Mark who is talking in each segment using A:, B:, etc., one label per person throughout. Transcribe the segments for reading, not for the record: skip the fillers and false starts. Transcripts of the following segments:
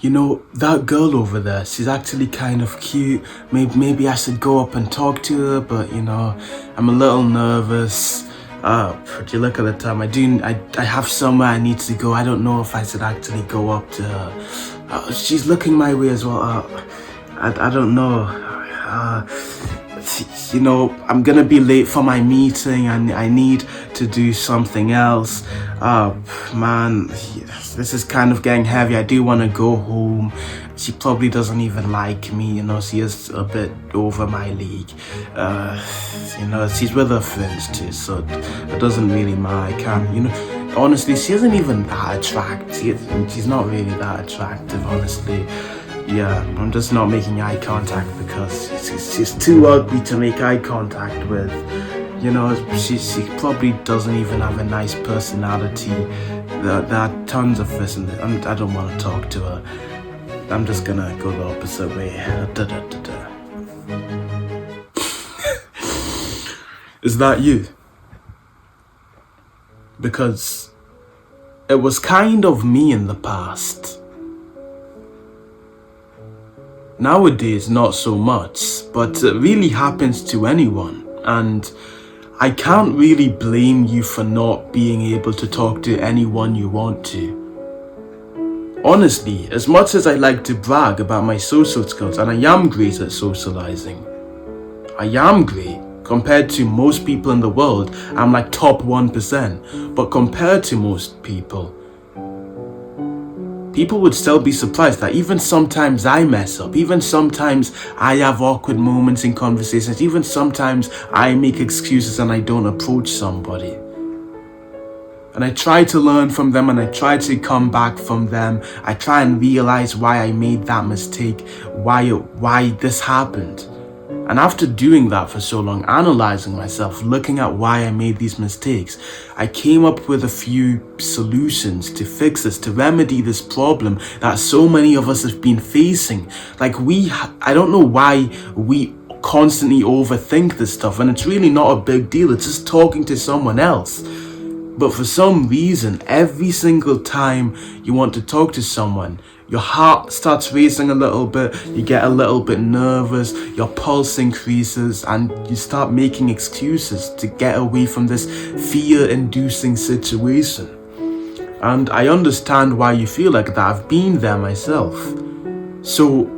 A: That girl over there, she's actually kind of cute. Maybe I should go up and talk to her, but I'm a little nervous. Would you look at the time? I have somewhere I need to go. I don't know if I should actually go up to her. She's looking my way as well. I don't know. I'm gonna be late for my meeting and I need to do something else. Man, this is kind of getting heavy. I do want to go home. She probably doesn't even like me, she is a bit over my league. She's with her friends too, so it doesn't really matter. I can't, honestly, she isn't even that attractive. She's not really that attractive, honestly. Yeah, I'm just not making eye contact because she's too ugly to make eye contact with. She probably doesn't even have a nice personality. There are tons of this, and I don't want to talk to her. I'm just gonna go the opposite way. Is that you? Because it was kind of me in the past. Nowadays, not so much, but it really happens to anyone, and I can't really blame you for not being able to talk to anyone you want to. Honestly, as much as I like to brag about my social skills, and I am great at socializing, I am great. Compared to most people in the world, I'm like top 1%, but compared to most people would still be surprised that even sometimes I mess up, even sometimes I have awkward moments in conversations, even sometimes I make excuses and I don't approach somebody. And I try to learn from them and I try to come back from them. I try and realize why I made that mistake, why this happened. And after doing that for so long, analyzing myself, looking at why I made these mistakes, I came up with a few solutions to fix this, to remedy this problem that so many of us have been facing. I don't know why we constantly overthink this stuff, and it's really not a big deal. It's just talking to someone else. But for some reason, every single time you want to talk to someone, your heart starts racing a little bit, you get a little bit nervous, your pulse increases, and you start making excuses to get away from this fear-inducing situation. And I understand why you feel like that. I've been there myself. So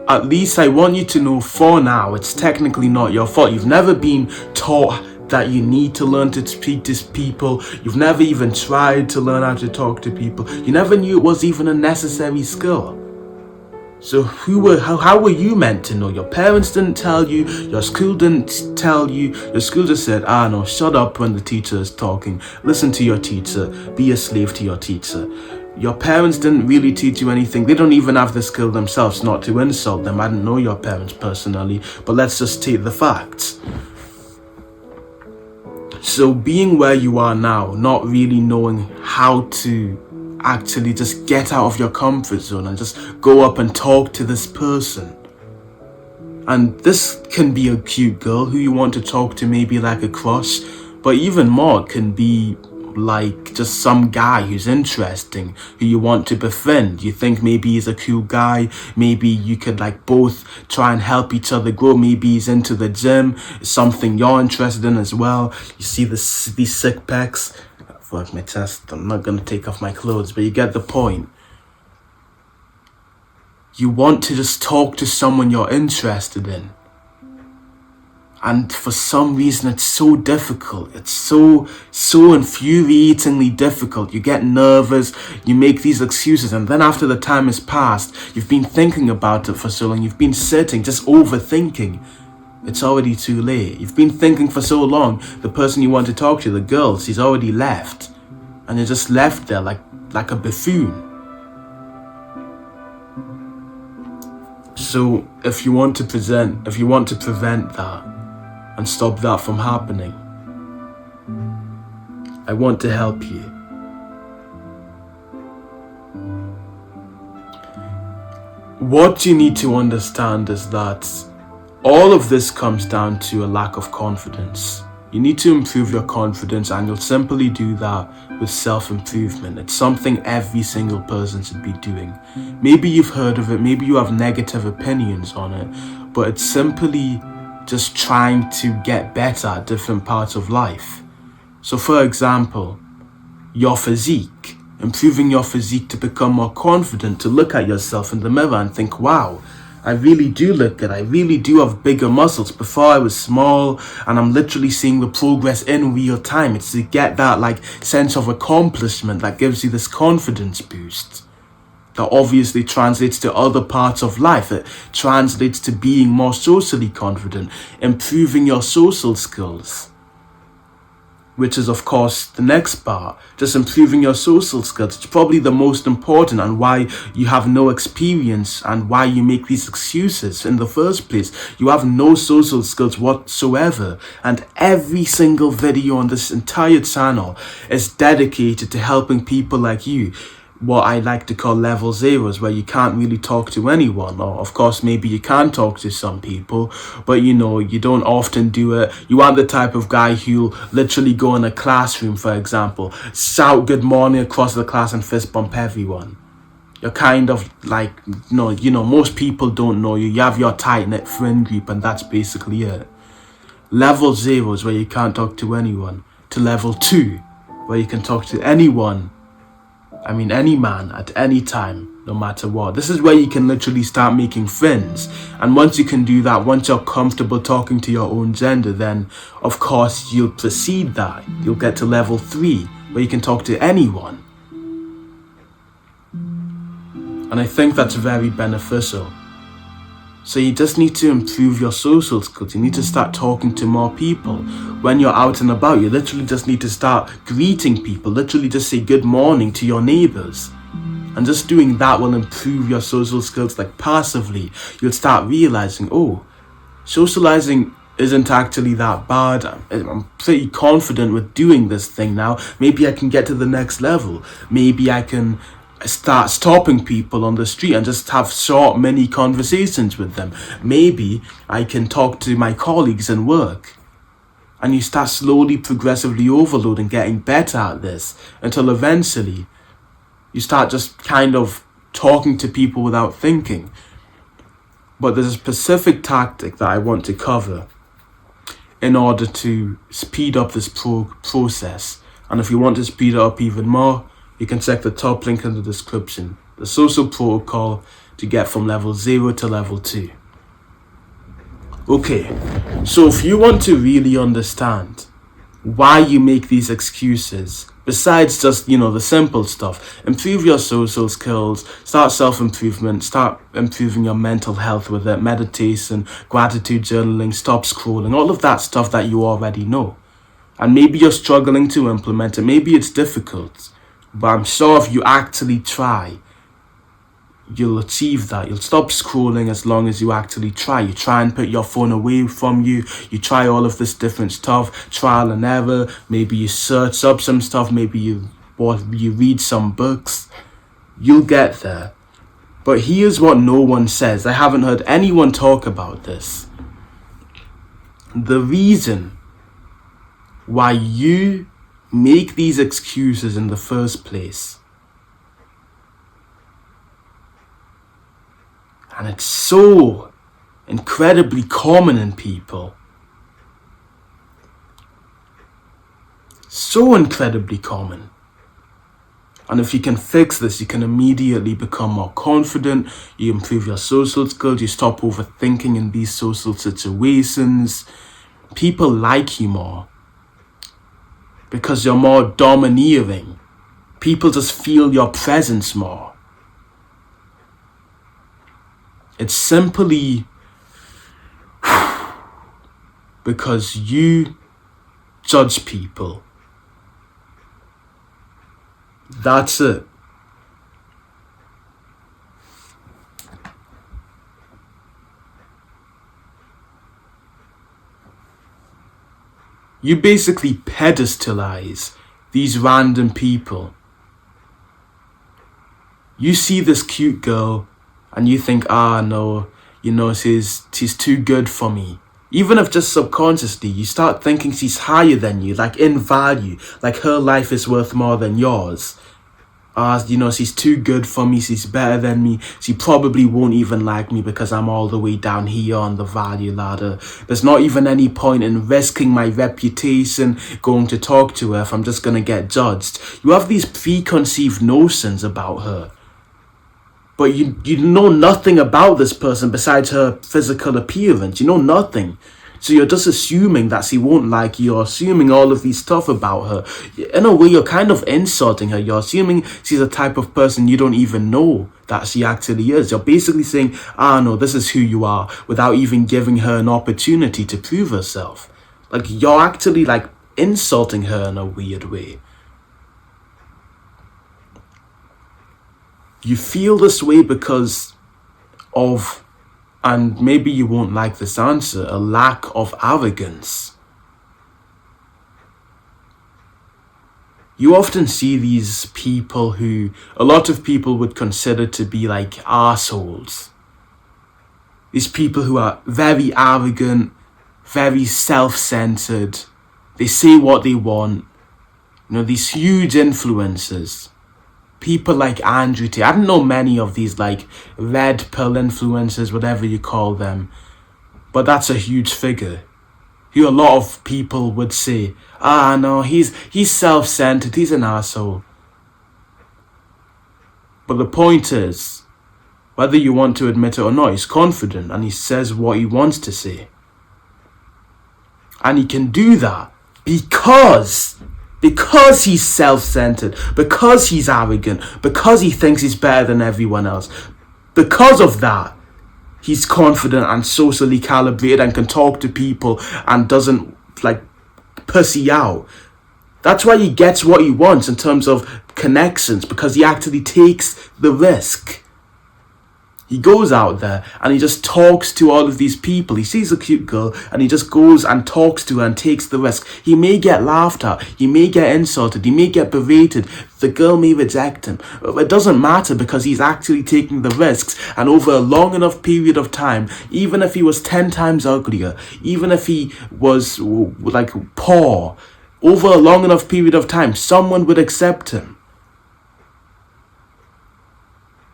A: at least I want you to know for now, it's technically not your fault. You've never been taught that you need to learn to speak to people. You've never even tried to learn how to talk to people. You never knew it was even a necessary skill. So how were you meant to know? Your parents didn't tell you, your school didn't tell you, your school just said, no, shut up when the teacher is talking. Listen to your teacher, be a slave to your teacher. Your parents didn't really teach you anything. They don't even have the skill themselves, not to insult them. I didn't know your parents personally, but let's just state the facts. So being where you are now, not really knowing how to actually just get out of your comfort zone and just go up and talk to this person. And this can be a cute girl who you want to talk to, maybe like a crush, but even more, it can be like just some guy who's interesting, who you want to befriend. You think maybe he's a cool guy, maybe you could both try and help each other grow. Maybe he's into the gym, something you're interested in as well. You see these sick pecs. Fuck my chest, I'm not gonna take off my clothes, but you get the point. You want to just talk to someone you're interested in. And for some reason, it's so difficult. It's so infuriatingly difficult. You get nervous, you make these excuses, and then after the time has passed, you've been thinking about it for so long, you've been sitting, just overthinking. It's already too late. You've been thinking for so long, the person you want to talk to, the girl, she's already left. And you're just left there like a buffoon. So if you want to prevent that, and stop that from happening, I want to help you. What you need to understand is that all of this comes down to a lack of confidence. You need to improve your confidence, and you'll simply do that with self-improvement. It's something every single person should be doing. Maybe you've heard of it, maybe you have negative opinions on it, but it's simply just trying to get better at different parts of life. So for example, your physique, improving your physique to become more confident, to look at yourself in the mirror and think, wow, I really do look good. I really do have bigger muscles. Before I was small, and I'm literally seeing the progress in real time. It's to get that sense of accomplishment that gives you this confidence boost. That obviously translates to other parts of life. It translates to being more socially confident, improving your social skills. Which is, of course, the next part. Just improving your social skills. It's probably the most important, and why you have no experience and why you make these excuses in the first place. You have no social skills whatsoever. And every single video on this entire channel is dedicated to helping people like you, what I like to call level zeros, where you can't really talk to anyone, or of course maybe you can talk to some people, but you don't often do it. You aren't the type of guy who'll literally go in a classroom, for example, shout good morning across the class and fist bump everyone. You're kind of most people don't know you. You have your tight-knit friend group, and that's basically it. Level zeros, where you can't talk to anyone, to level 2, where you can talk to anyone. I mean, any man at any time, no matter what. This is where you can literally start making friends. And once you can do that, once you're comfortable talking to your own gender, then of course you'll proceed that. You'll get to level 3, where you can talk to anyone. And I think that's very beneficial. So you just need to improve your social skills. You need to start talking to more people. When you're out and about, you literally just need to start greeting people. Literally just say good morning to your neighbors. And just doing that will improve your social skills passively. You'll start realizing, oh, socializing isn't actually that bad. I'm pretty confident with doing this thing now. Maybe I can get to the next level. Maybe I can start stopping people on the street and just have short mini conversations with them. Maybe I can talk to my colleagues in work. And you start slowly, progressively overloading, getting better at this, until eventually you start just kind of talking to people without thinking. But there's a specific tactic that I want to cover in order to speed up this process. And if you want to speed it up even more, you can check the top link in the description. The social protocol to get from level 0 to level 2. Okay, so if you want to really understand why you make these excuses, besides just, the simple stuff, improve your social skills, start self-improvement, start improving your mental health with it, meditation, gratitude journaling, stop scrolling, all of that stuff that you already know. And maybe you're struggling to implement it, maybe it's difficult. But I'm sure if you actually try, you'll achieve that. You'll stop scrolling as long as you actually try. You try and put your phone away from you. You try all of this different stuff, trial and error. Maybe you search up some stuff. Maybe you read some books. You'll get there. But here's what no one says. I haven't heard anyone talk about this. The reason why you make these excuses in the first place, and it's so incredibly common in people, so incredibly common. And if you can fix this, you can immediately become more confident, you improve your social skills, you stop overthinking in these social situations. People like you more because you're more domineering. People just feel your presence more. It's simply because you judge people. That's it. You basically pedestalize these random people. You see this cute girl and you think, no, she's too good for me. Even if just subconsciously, you start thinking she's higher than you, like in value, like her life is worth more than yours. She's too good for me, she's better than me, she probably won't even like me because I'm all the way down here on the value ladder. There's not even any point in risking my reputation going to talk to her if I'm just gonna get judged. You have these preconceived notions about her, but you know nothing about this person besides her physical appearance. You know nothing. So you're just assuming that she won't like you, or assuming all of these stuff about her. In a way, you're kind of insulting her. You're assuming she's a type of person you don't even know that she actually is. You're basically saying, no, this is who you are, without even giving her an opportunity to prove herself. Like, you're actually, like, insulting her in a weird way. You feel this way because of, and maybe you won't like this answer, a lack of arrogance. You often see these people who a lot of people would consider to be like assholes. These people who are very arrogant, very self-centered. They say what they want. These huge influencers. People like Andrew Tate. I don't know many of these like red pill influencers, whatever you call them, but that's a huge figure who a lot of people would say, no, he's self-centered, he's an asshole. But the point is, whether you want to admit it or not, he's confident and he says what he wants to say. And he can do that because he's self-centered, because he's arrogant, because he thinks he's better than everyone else. Because of that, he's confident and socially calibrated and can talk to people and doesn't like pussy out. That's why he gets what he wants in terms of connections, because he actually takes the risk. He goes out there and he just talks to all of these people. He sees a cute girl and he just goes and talks to her and takes the risk. He may get laughed at, he may get insulted, he may get berated, the girl may reject him. It doesn't matter, because he's actually taking the risks, and over a long enough period of time, even if he was 10 times uglier, even if he was like poor, over a long enough period of time, someone would accept him.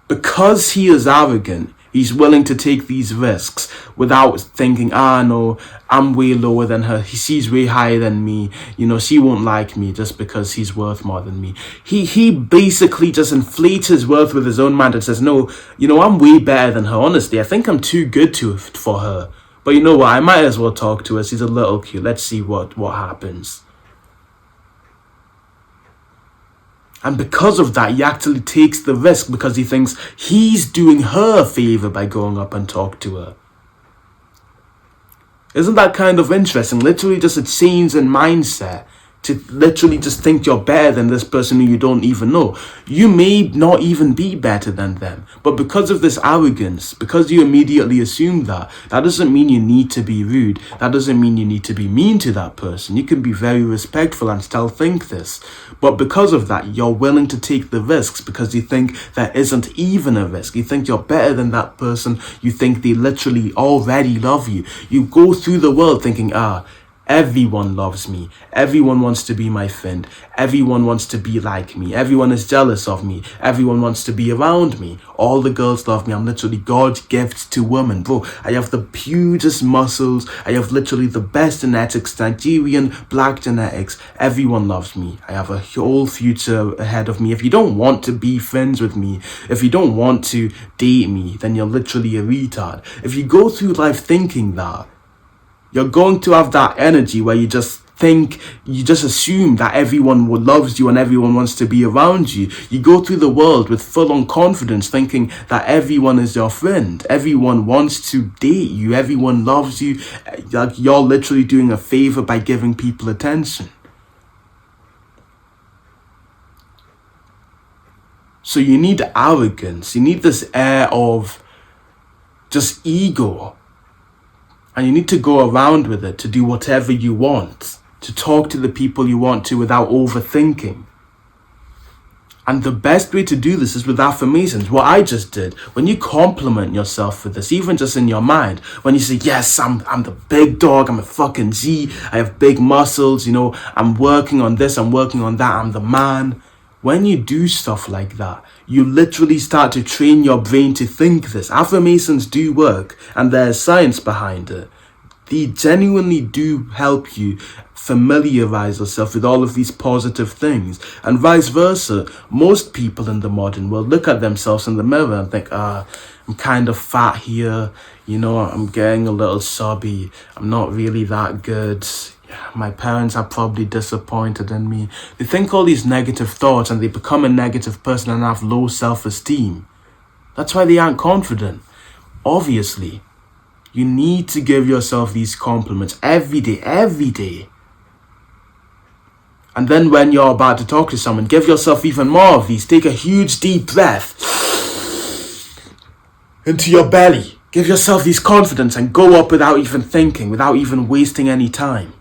A: Because he is arrogant, he's willing to take these risks without thinking, no, I'm way lower than her, she's way higher than me, she won't like me just because he's worth more than me. He basically just inflates his worth with his own mind and says, no, I'm way better than her, honestly, I think I'm too good for her. But you know what, I might as well talk to her, she's a little cute, let's see what happens. And because of that, he actually takes the risk, because he thinks he's doing her a favor by going up and talk to her. Isn't that kind of interesting? Literally just a change in mindset to literally just think you're better than this person who you don't even know. You may not even be better than them, but because of this arrogance, because you immediately assume that doesn't mean you need to be rude. That doesn't mean you need to be mean to that person. You can be very respectful and still think this. But because of that, you're willing to take the risks because you think there isn't even a risk. You think you're better than that person. You think they literally already love you. You go through the world thinking, everyone loves me. Everyone wants to be my friend. Everyone wants to be like me. Everyone is jealous of me. Everyone wants to be around me. All the girls love me. I'm literally God's gift to women. Bro, I have the hugest muscles. I have literally the best genetics, Nigerian black genetics. Everyone loves me. I have a whole future ahead of me. If you don't want to be friends with me, if you don't want to date me, then you're literally a retard. If you go through life thinking that, you're going to have that energy where you just assume that everyone loves you and everyone wants to be around you. You go through the world with full-on confidence thinking that everyone is your friend. Everyone wants to date you. Everyone loves you. Like, you're literally doing a favor by giving people attention. So you need arrogance. You need this air of just ego. And you need to go around with it to do whatever you want, to talk to the people you want to without overthinking. And the best way to do this is with affirmations. What I just did, when you compliment yourself with this, even just in your mind, when you say, yes, I'm the big dog, I'm a fucking G, I have big muscles, you know, I'm working on this, I'm working on that, I'm the man. When you do stuff like that, you literally start to train your brain to think this. Affirmations do work, and there's science behind it. They genuinely do help you familiarize yourself with all of these positive things, and vice versa. Most people in the modern world look at themselves in the mirror and think, I'm kind of fat here, you know, I'm getting a little sobby, I'm not really that good, my parents are probably disappointed in me. They think all these negative thoughts and they become a negative person and have low self-esteem. That's why they aren't confident. Obviously, you need to give yourself these compliments every day. And then when you're about to talk to someone, give yourself even more of these. Take a huge deep breath into your belly. Give yourself these confidence and go up without even thinking, without even wasting any time.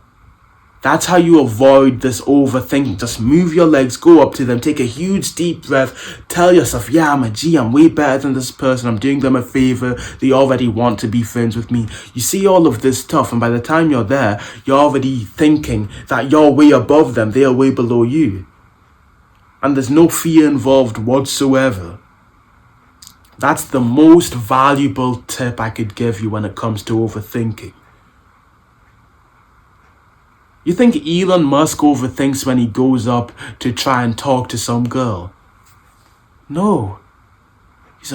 A: That's how you avoid this overthinking. Just move your legs, go up to them, take a huge deep breath, tell yourself, yeah, I'm a G, I'm way better than this person, I'm doing them a favor, they already want to be friends with me. You see all of this stuff, and by the time you're there, you're already thinking that you're way above them, they are way below you. And there's no fear involved whatsoever. That's the most valuable tip I could give you when it comes to overthinking. You think Elon Musk overthinks when he goes up to try and talk to some girl? No. He's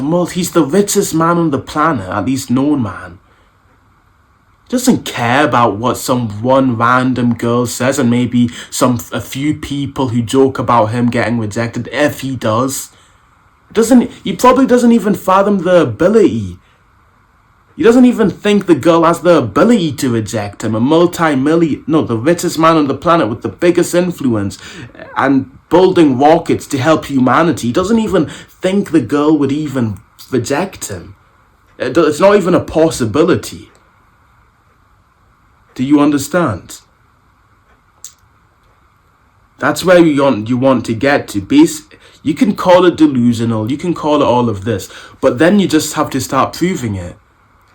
A: the richest man on the planet, at least known man. He doesn't care about what some one random girl says, and maybe a few people who joke about him getting rejected, if he does. He probably doesn't even fathom the ability. He doesn't even think the girl has the ability to reject him. The richest man on the planet with the biggest influence and building rockets to help humanity. He doesn't even think the girl would even reject him. It's not even a possibility. Do you understand? That's where you want to get to. You can call it delusional, you can call it all of this, but then you just have to start proving it.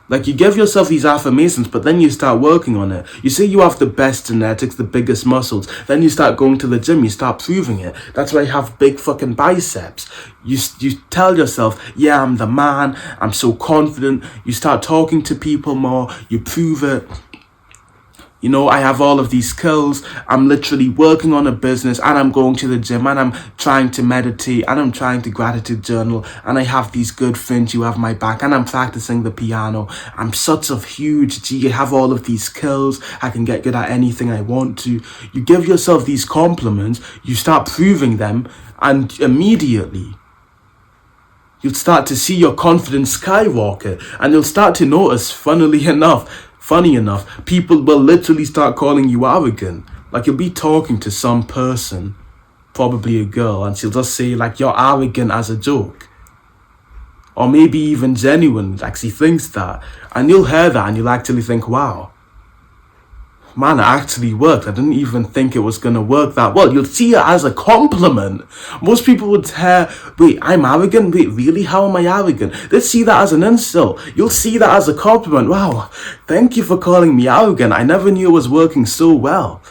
A: Like, you give yourself these affirmations, but then you start working on it. You say you have the best genetics, the biggest muscles. Then you start going to the gym, you start proving it. That's why you have big fucking biceps. You tell yourself, yeah, I'm the man, I'm so confident. You start talking to people more, you prove it. You know, I have all of these skills, I'm literally working on a business, and I'm going to the gym, and I'm trying to meditate, and I'm trying to gratitude journal, and I have these good friends who have my back, and I'm practicing the piano. I'm such a huge G, I have all of these skills, I can get good at anything I want to. You give yourself these compliments, you start proving them, and immediately you'll start to see your confidence skyrocket, and you'll start to notice, funny enough, people will literally start calling you arrogant. Like, you'll be talking to some person, probably a girl, and she'll just say, like, you're arrogant as a joke. Or maybe even genuine, like she thinks that. And you'll hear that and you'll actually think, wow, man, it actually worked. I didn't even think it was going to work that well. You'll see it as a compliment. Most people would hear, wait, I'm arrogant? Wait, really? How am I arrogant? They'd see that as an insult. You'll see that as a compliment. Wow, thank you for calling me arrogant. I never knew it was working so well.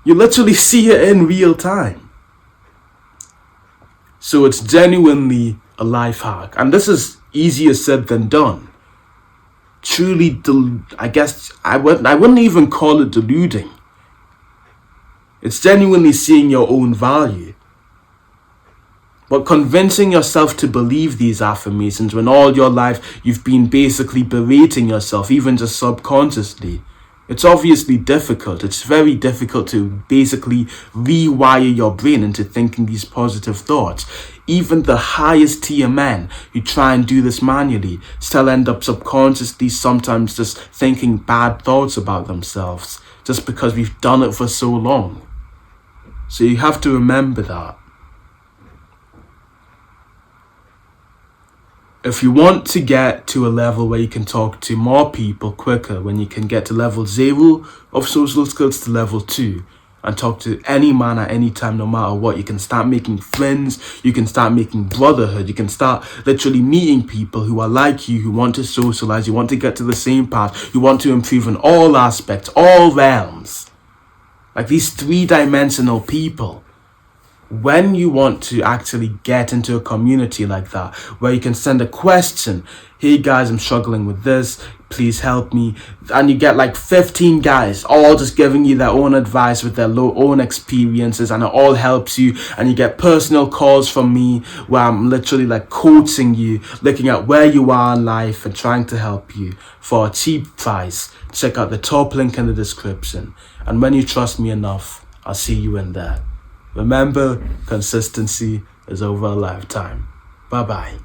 A: You literally see it in real time. So it's genuinely a life hack. And this is easier said than done. Truly, I guess I wouldn't even call it deluding. It's genuinely seeing your own value. But convincing yourself to believe these affirmations when all your life you've been basically berating yourself, even just subconsciously, it's obviously difficult. It's very difficult to basically rewire your brain into thinking these positive thoughts. Even the highest tier men who try and do this manually still end up subconsciously sometimes just thinking bad thoughts about themselves, just because we've done it for so long. So you have to remember that. If you want to get to a level where you can talk to more people quicker, when you can get to level 0 of social skills to level 2, and talk to any man at any time, no matter what. You can start making friends, you can start making brotherhood, you can start literally meeting people who are like you, who want to socialize, you want to get to the same path, you want to improve in all aspects, all realms. Like these three-dimensional people. When you want to actually get into a community like that, where you can send a question, hey guys, I'm struggling with this, please help me, and you get like 15 guys all just giving you their own advice with their own experiences, and it all helps you, and you get personal calls from me where I'm literally like coaching you, looking at where you are in life and trying to help you for a cheap price. Check out the top link in the description, and when you trust me enough, I'll see you in there. Remember, consistency is over a lifetime. Bye-bye.